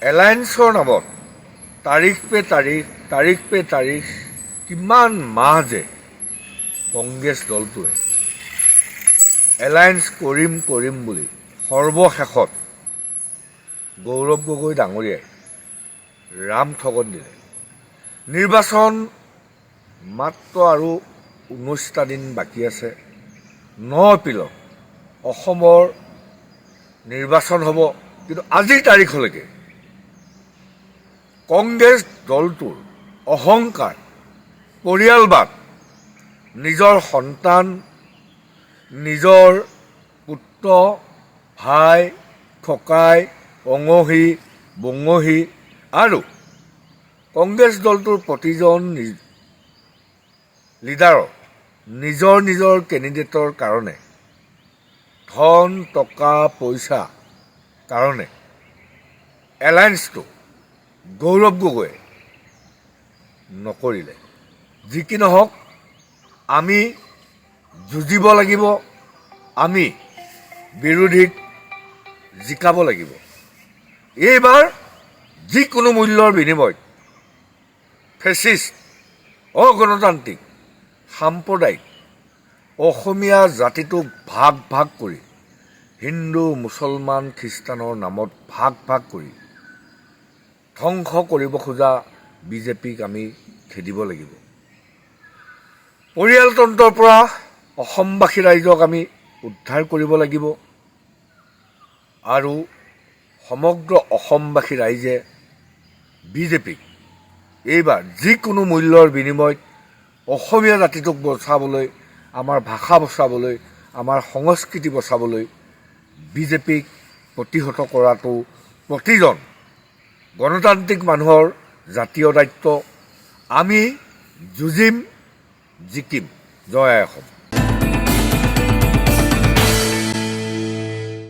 এলায়েন্সৰ নামত তাৰিখ পে তাৰিখ কিমান মাহ যে কংগ্ৰেছ দলটোৱে এলায়েন্স কৰিম বুলি সৰ্বশেষত গৌৰৱ গগৈ ডাঙৰীয়াই ৰাম ঠগন দিলে। নিৰ্বাচন মাত্ৰ আৰু 19টা দিন বাকী আছে। 9 এপ্ৰিলত অসমৰ নিৰ্বাচন হ'ব, কিন্তু আজিৰ তাৰিখলৈকে কংগ্ৰেছ দলটোৰ অহংকাৰ, পৰিয়ালবাদ, নিজৰ সন্তান, নিজৰ পুত্ৰ, ভাই, ককাই, অঙহী, বঙহী আৰু কংগ্ৰেছ দলটোৰ প্ৰতিজন লিডাৰৰ নিজৰ কেণ্ডিডেটৰ কাৰণে ধন টকা পইচা কাৰণে এলায়েন্সটো গৌৰৱ গগৈয়ে নকৰিলে। যি কি নহওক, আমি যুঁজিব লাগিব, আমি বিৰোধীক জিকাব লাগিব। এইবাৰ যিকোনো মূল্যৰ বিনিময়ত ফেচিষ্ট, অগণতান্ত্ৰিক, সাম্প্ৰদায়িক অসমীয়া জাতিটোক ভাগ কৰি, হিন্দু মুছলমান খ্ৰীষ্টানৰ নামত ভাগ কৰি ধ্বংস কৰিব খোজা বিজেপিক আমি খেদিব লাগিব। পৰিয়ালতন্ত্ৰৰ পৰা অসমবাসী ৰাইজক আমি উদ্ধাৰ কৰিব লাগিব আৰু সমগ্ৰ অসমবাসী ৰাইজে বিজেপিক এইবাৰ যিকোনো মূল্যৰ বিনিময়ত অসমীয়া জাতিটোক বচাবলৈ, আমাৰ ভাষা বচাবলৈ, আমাৰ সংস্কৃতি বচাবলৈ বিজেপিক প্ৰতিহত কৰাটো প্ৰতিজন গণতান্ত্ৰিক মানুহৰ জাতীয় দায়িত্ব। আমি যুঁজিম, জিকিম। জয় আই অসম।